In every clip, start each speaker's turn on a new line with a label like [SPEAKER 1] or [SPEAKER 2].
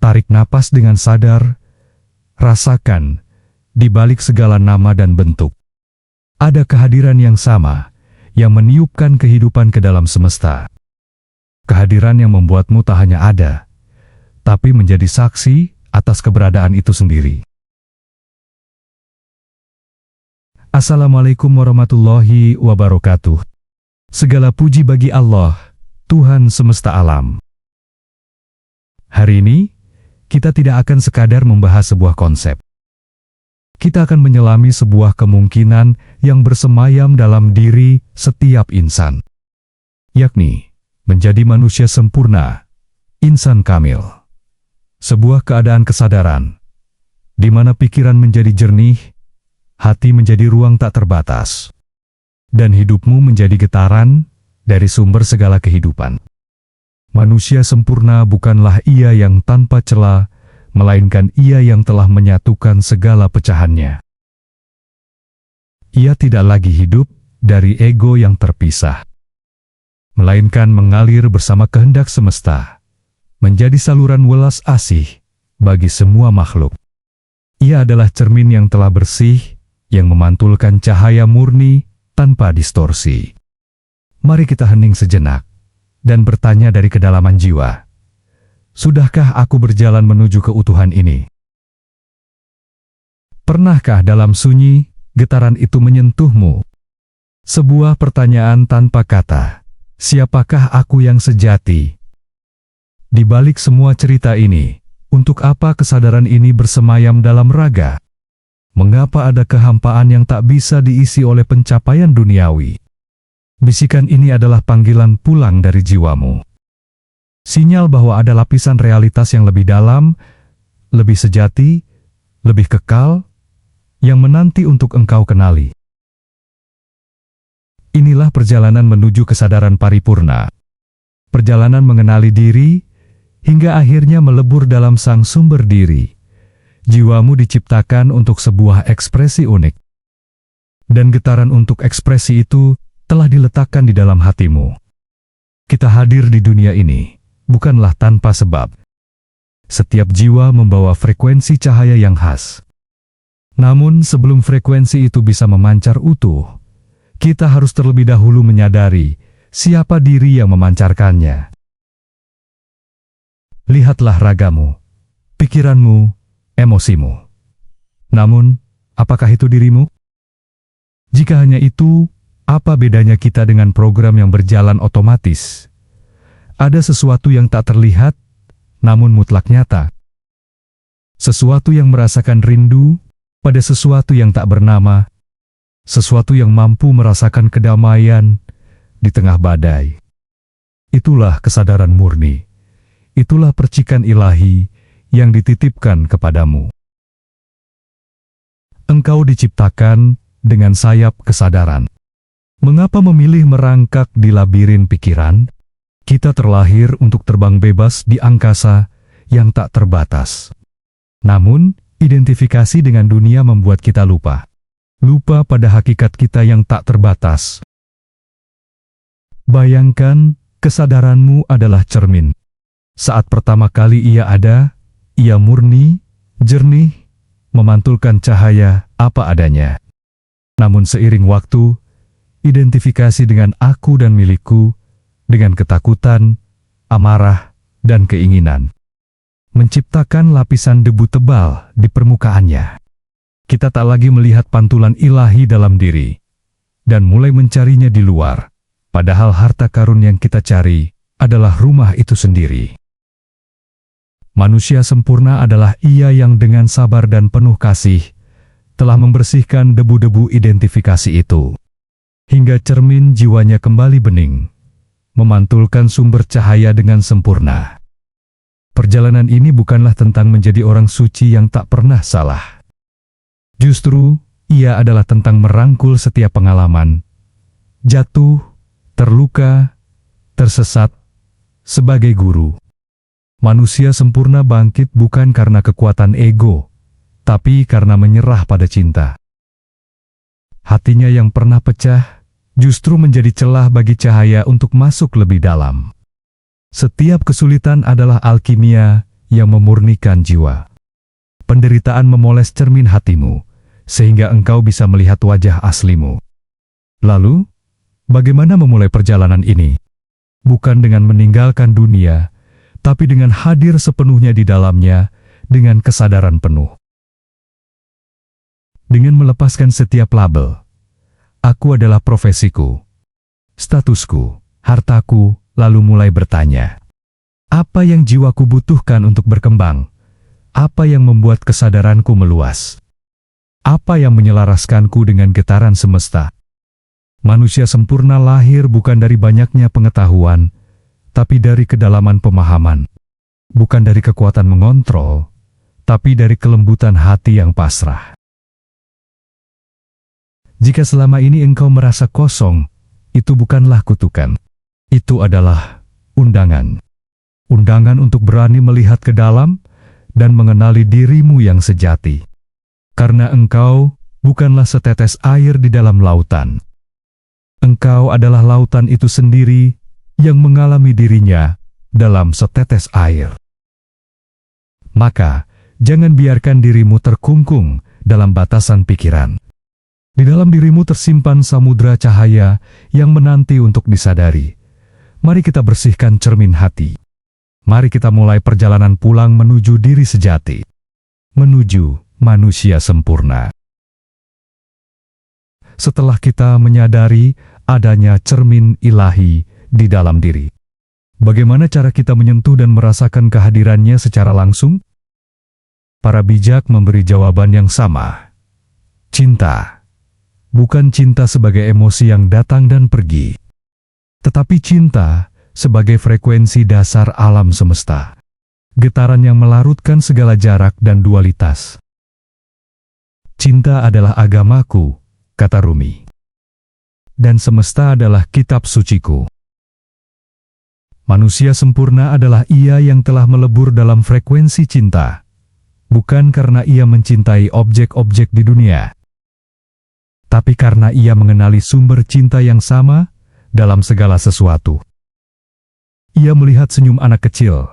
[SPEAKER 1] Tarik napas dengan sadar, rasakan di balik segala nama dan bentuk. Ada kehadiran yang sama yang meniupkan kehidupan ke dalam semesta. Kehadiran yang membuatmu tak hanya ada, tapi menjadi saksi atas keberadaan itu sendiri. Assalamualaikum warahmatullahi wabarakatuh. Segala puji bagi Allah, Tuhan semesta alam. Hari ini, kita tidak akan sekadar membahas sebuah konsep. Kita akan menyelami sebuah kemungkinan yang bersemayam dalam diri setiap insan, yakni menjadi manusia sempurna, insan kamil. Sebuah keadaan kesadaran, di mana pikiran menjadi jernih, hati menjadi ruang tak terbatas, dan hidupmu menjadi getaran dari sumber segala kehidupan. Manusia sempurna bukanlah ia yang tanpa celah, melainkan ia yang telah menyatukan segala pecahannya. Ia tidak lagi hidup dari ego yang terpisah, melainkan mengalir bersama kehendak semesta, menjadi saluran welas asih bagi semua makhluk. Ia adalah cermin yang telah bersih, yang memantulkan cahaya murni tanpa distorsi. Mari kita hening sejenak dan bertanya dari kedalaman jiwa, sudahkah aku berjalan menuju keutuhan ini? Pernahkah dalam sunyi, getaran itu menyentuhmu? Sebuah pertanyaan tanpa kata, siapakah aku yang sejati? Di balik semua cerita ini, untuk apa kesadaran ini bersemayam dalam raga? Mengapa ada kehampaan yang tak bisa diisi oleh pencapaian duniawi? Bisikan ini adalah panggilan pulang dari jiwamu. Sinyal bahwa ada lapisan realitas yang lebih dalam, lebih sejati, lebih kekal, yang menanti untuk engkau kenali. Inilah perjalanan menuju kesadaran paripurna. Perjalanan mengenali diri, hingga akhirnya melebur dalam sang sumber diri. Jiwamu diciptakan untuk sebuah ekspresi unik. Dan getaran untuk ekspresi itu telah diletakkan di dalam hatimu. Kita hadir di dunia ini bukanlah tanpa sebab. Setiap jiwa membawa frekuensi cahaya yang khas. Namun sebelum frekuensi itu bisa memancar utuh, kita harus terlebih dahulu menyadari siapa diri yang memancarkannya. Lihatlah ragamu, pikiranmu, emosimu. Namun, apakah itu dirimu? Jika hanya itu, apa bedanya kita dengan program yang berjalan otomatis? Ada sesuatu yang tak terlihat, namun mutlak nyata. Sesuatu yang merasakan rindu pada sesuatu yang tak bernama. Sesuatu yang mampu merasakan kedamaian di tengah badai. Itulah kesadaran murni. Itulah percikan ilahi yang dititipkan kepadamu. Engkau diciptakan dengan sayap kesadaran. Mengapa memilih merangkak di labirin pikiran? Kita terlahir untuk terbang bebas di angkasa yang tak terbatas. Namun, identifikasi dengan dunia membuat kita lupa. Lupa pada hakikat kita yang tak terbatas. Bayangkan, kesadaranmu adalah cermin. Saat pertama kali ia ada, ia murni, jernih, memantulkan cahaya apa adanya. Namun seiring waktu, identifikasi dengan aku dan milikku, dengan ketakutan, amarah, dan keinginan, menciptakan lapisan debu tebal di permukaannya. Kita tak lagi melihat pantulan ilahi dalam diri, dan mulai mencarinya di luar, padahal harta karun yang kita cari adalah rumah itu sendiri. Manusia sempurna adalah ia yang dengan sabar dan penuh kasih, telah membersihkan debu-debu identifikasi itu, hingga cermin jiwanya kembali bening, memantulkan sumber cahaya dengan sempurna. Perjalanan ini bukanlah tentang menjadi orang suci yang tak pernah salah. Justru, ia adalah tentang merangkul setiap pengalaman, jatuh, terluka, tersesat, sebagai guru. Manusia sempurna bangkit bukan karena kekuatan ego, tapi karena menyerah pada cinta. Hatinya yang pernah pecah, justru menjadi celah bagi cahaya untuk masuk lebih dalam. Setiap kesulitan adalah alkimia yang memurnikan jiwa. Penderitaan memoles cermin hatimu, sehingga engkau bisa melihat wajah aslimu. Lalu, bagaimana memulai perjalanan ini? Bukan dengan meninggalkan dunia, tapi dengan hadir sepenuhnya di dalamnya dengan kesadaran penuh. Dengan melepaskan setiap label, aku adalah profesiku, statusku, hartaku, lalu mulai bertanya, apa yang jiwaku butuhkan untuk berkembang? Apa yang membuat kesadaranku meluas? Apa yang menyelaraskanku dengan getaran semesta? Manusia sempurna lahir bukan dari banyaknya pengetahuan, tapi dari kedalaman pemahaman. Bukan dari kekuatan mengontrol, tapi dari kelembutan hati yang pasrah. Jika selama ini engkau merasa kosong, itu bukanlah kutukan. Itu adalah undangan. Undangan untuk berani melihat ke dalam dan mengenali dirimu yang sejati. Karena engkau bukanlah setetes air di dalam lautan. Engkau adalah lautan itu sendiri yang mengalami dirinya dalam setetes air. Maka, jangan biarkan dirimu terkungkung dalam batasan pikiran. Di dalam dirimu tersimpan samudra cahaya yang menanti untuk disadari. Mari kita bersihkan cermin hati. Mari kita mulai perjalanan pulang menuju diri sejati. Menuju manusia sempurna. Setelah kita menyadari adanya cermin ilahi di dalam diri, bagaimana cara kita menyentuh dan merasakan kehadirannya secara langsung? Para bijak memberi jawaban yang sama. Cinta. Bukan cinta sebagai emosi yang datang dan pergi, tetapi cinta sebagai frekuensi dasar alam semesta. Getaran yang melarutkan segala jarak dan dualitas. Cinta adalah agamaku, kata Rumi. Dan semesta adalah kitab suciku. Manusia sempurna adalah ia yang telah melebur dalam frekuensi cinta, bukan karena ia mencintai objek-objek di dunia, tapi karena ia mengenali sumber cinta yang sama dalam segala sesuatu. Ia melihat senyum anak kecil,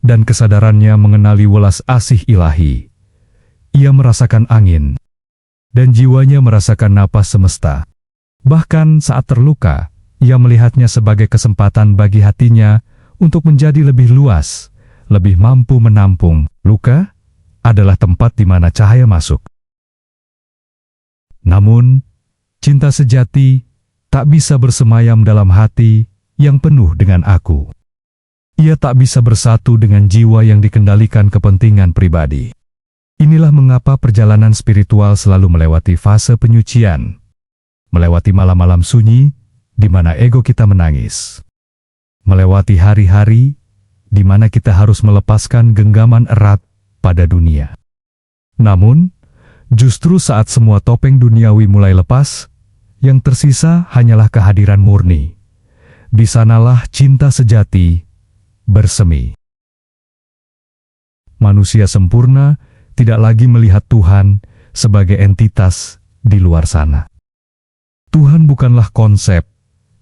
[SPEAKER 1] dan kesadarannya mengenali welas asih ilahi. Ia merasakan angin, dan jiwanya merasakan napas semesta. Bahkan saat terluka, ia melihatnya sebagai kesempatan bagi hatinya untuk menjadi lebih luas, lebih mampu menampung. Luka adalah tempat di mana cahaya masuk. Namun, cinta sejati tak bisa bersemayam dalam hati yang penuh dengan aku. Ia tak bisa bersatu dengan jiwa yang dikendalikan kepentingan pribadi. Inilah mengapa perjalanan spiritual selalu melewati fase penyucian, melewati malam-malam sunyi di mana ego kita menangis, melewati hari-hari di mana kita harus melepaskan genggaman erat pada dunia. Namun, justru saat semua topeng duniawi mulai lepas, yang tersisa hanyalah kehadiran murni. Di sanalah cinta sejati bersemi. Manusia sempurna tidak lagi melihat Tuhan sebagai entitas di luar sana. Tuhan bukanlah konsep,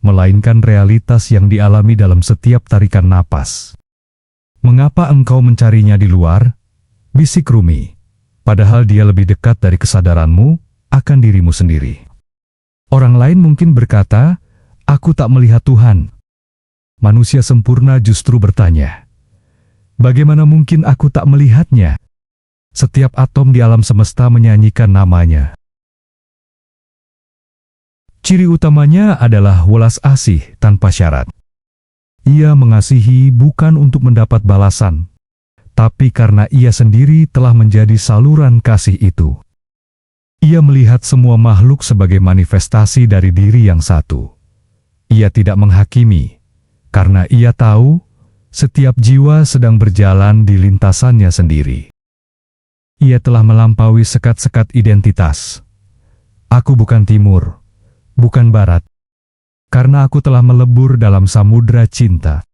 [SPEAKER 1] melainkan realitas yang dialami dalam setiap tarikan napas. Mengapa engkau mencarinya di luar? Bisik Rumi, padahal dia lebih dekat dari kesadaranmu akan dirimu sendiri. Orang lain mungkin berkata, aku tak melihat Tuhan. Manusia sempurna justru bertanya, bagaimana mungkin aku tak melihatnya? Setiap atom di alam semesta menyanyikan namanya. Ciri utamanya adalah welas asih tanpa syarat. Ia mengasihi bukan untuk mendapat balasan, tapi karena ia sendiri telah menjadi saluran kasih itu. Ia melihat semua makhluk sebagai manifestasi dari diri yang satu. Ia tidak menghakimi, karena ia tahu setiap jiwa sedang berjalan di lintasannya sendiri. Ia telah melampaui sekat-sekat identitas. Aku bukan timur, bukan barat, karena aku telah melebur dalam samudra cinta.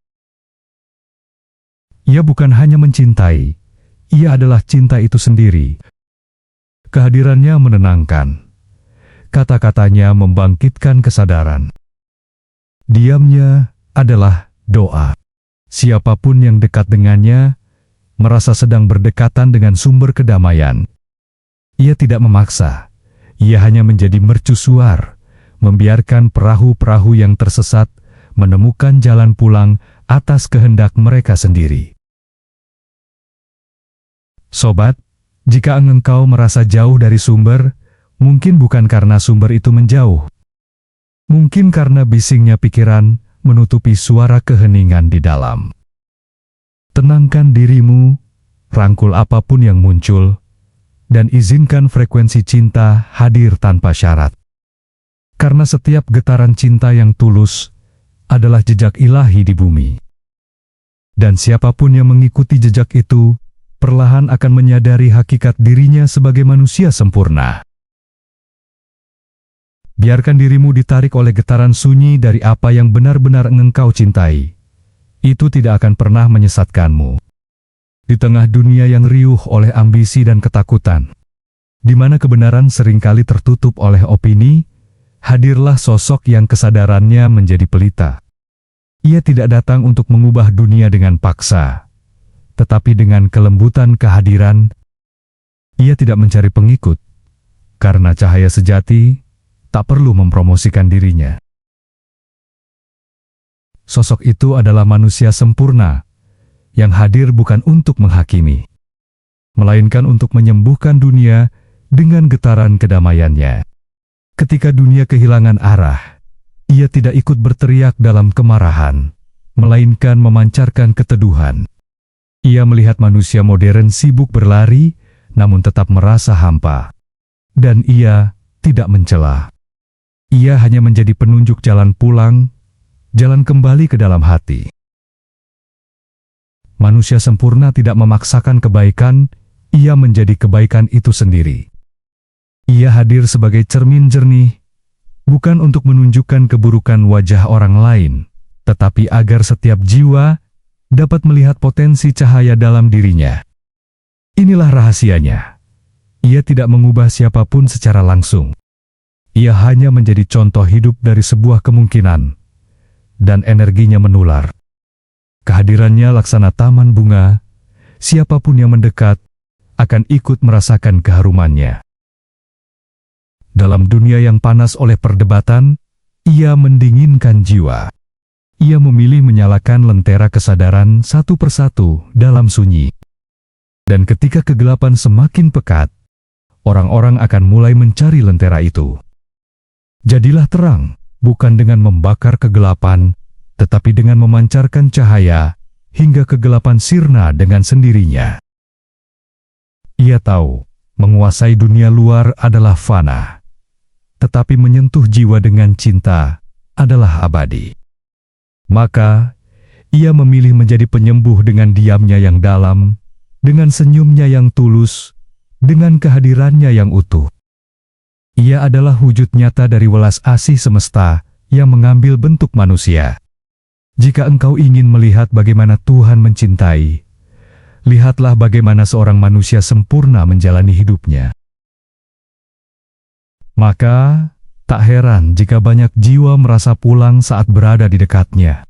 [SPEAKER 1] Ia bukan hanya mencintai, ia adalah cinta itu sendiri. Kehadirannya menenangkan, kata-katanya membangkitkan kesadaran. Diamnya adalah doa. Siapapun yang dekat dengannya, merasa sedang berdekatan dengan sumber kedamaian. Ia tidak memaksa, ia hanya menjadi mercusuar, membiarkan perahu-perahu yang tersesat menemukan jalan pulang atas kehendak mereka sendiri. Sobat, jika engkau merasa jauh dari sumber, mungkin bukan karena sumber itu menjauh. Mungkin karena bisingnya pikiran menutupi suara keheningan di dalam. Tenangkan dirimu, rangkul apapun yang muncul, dan izinkan frekuensi cinta hadir tanpa syarat. Karena setiap getaran cinta yang tulus adalah jejak ilahi di bumi. Dan siapapun yang mengikuti jejak itu, perlahan akan menyadari hakikat dirinya sebagai manusia sempurna. Biarkan dirimu ditarik oleh getaran sunyi dari apa yang benar-benar engkau cintai. Itu tidak akan pernah menyesatkanmu. Di tengah dunia yang riuh oleh ambisi dan ketakutan, di mana kebenaran seringkali tertutup oleh opini, hadirlah sosok yang kesadarannya menjadi pelita. Ia tidak datang untuk mengubah dunia dengan paksa, tetapi dengan kelembutan kehadiran. Ia tidak mencari pengikut, karena cahaya sejati tak perlu mempromosikan dirinya. Sosok itu adalah manusia sempurna, yang hadir bukan untuk menghakimi, melainkan untuk menyembuhkan dunia dengan getaran kedamaiannya. Ketika dunia kehilangan arah, ia tidak ikut berteriak dalam kemarahan, melainkan memancarkan keteduhan. Ia melihat manusia modern sibuk berlari, namun tetap merasa hampa. Dan ia tidak mencela. Ia hanya menjadi penunjuk jalan pulang, jalan kembali ke dalam hati. Manusia sempurna tidak memaksakan kebaikan, ia menjadi kebaikan itu sendiri. Ia hadir sebagai cermin jernih, bukan untuk menunjukkan keburukan wajah orang lain, tetapi agar setiap jiwa dapat melihat potensi cahaya dalam dirinya. Inilah rahasianya. Ia tidak mengubah siapapun secara langsung. Ia hanya menjadi contoh hidup dari sebuah kemungkinan, dan energinya menular. Kehadirannya laksana taman bunga, siapapun yang mendekat akan ikut merasakan keharumannya. Dalam dunia yang panas oleh perdebatan, ia mendinginkan jiwa. Ia memilih menyalakan lentera kesadaran satu persatu dalam sunyi. Dan ketika kegelapan semakin pekat, orang-orang akan mulai mencari lentera itu. Jadilah terang, bukan dengan membakar kegelapan, tetapi dengan memancarkan cahaya, hingga kegelapan sirna dengan sendirinya. Ia tahu, menguasai dunia luar adalah fana, tetapi menyentuh jiwa dengan cinta adalah abadi. Maka, ia memilih menjadi penyembuh dengan diamnya yang dalam, dengan senyumnya yang tulus, dengan kehadirannya yang utuh. Ia adalah wujud nyata dari welas asih semesta yang mengambil bentuk manusia. Jika engkau ingin melihat bagaimana Tuhan mencintai, lihatlah bagaimana seorang manusia sempurna menjalani hidupnya. Maka, tak heran jika banyak jiwa merasa pulang saat berada di dekatnya.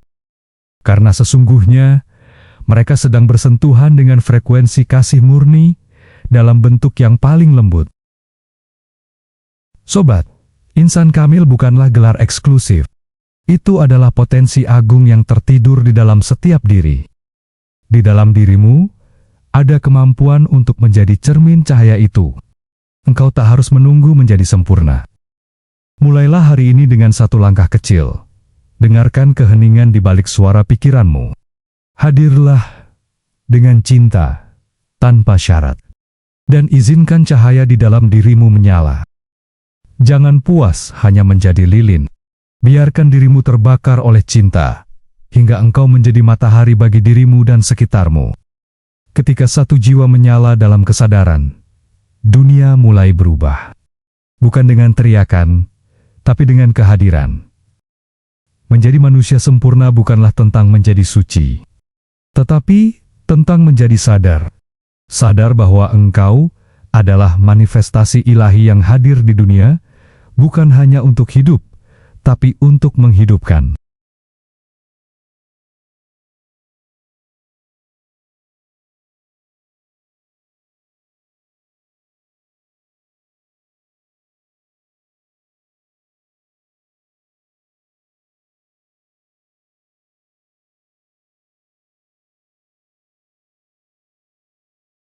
[SPEAKER 1] Karena sesungguhnya, mereka sedang bersentuhan dengan frekuensi kasih murni dalam bentuk yang paling lembut. Sobat, insan kamil bukanlah gelar eksklusif. Itu adalah potensi agung yang tertidur di dalam setiap diri. Di dalam dirimu, ada kemampuan untuk menjadi cermin cahaya itu. Engkau tak harus menunggu menjadi sempurna. Mulailah hari ini dengan satu langkah kecil. Dengarkan keheningan di balik suara pikiranmu. Hadirlah dengan cinta, tanpa syarat. Dan izinkan cahaya di dalam dirimu menyala. Jangan puas hanya menjadi lilin. Biarkan dirimu terbakar oleh cinta, hingga engkau menjadi matahari bagi dirimu dan sekitarmu. Ketika satu jiwa menyala dalam kesadaran, dunia mulai berubah. Bukan dengan teriakan, tapi dengan kehadiran. Menjadi manusia sempurna bukanlah tentang menjadi suci, tetapi tentang menjadi sadar. Sadar bahwa engkau adalah manifestasi ilahi yang hadir di dunia, bukan hanya untuk hidup, tapi untuk menghidupkan.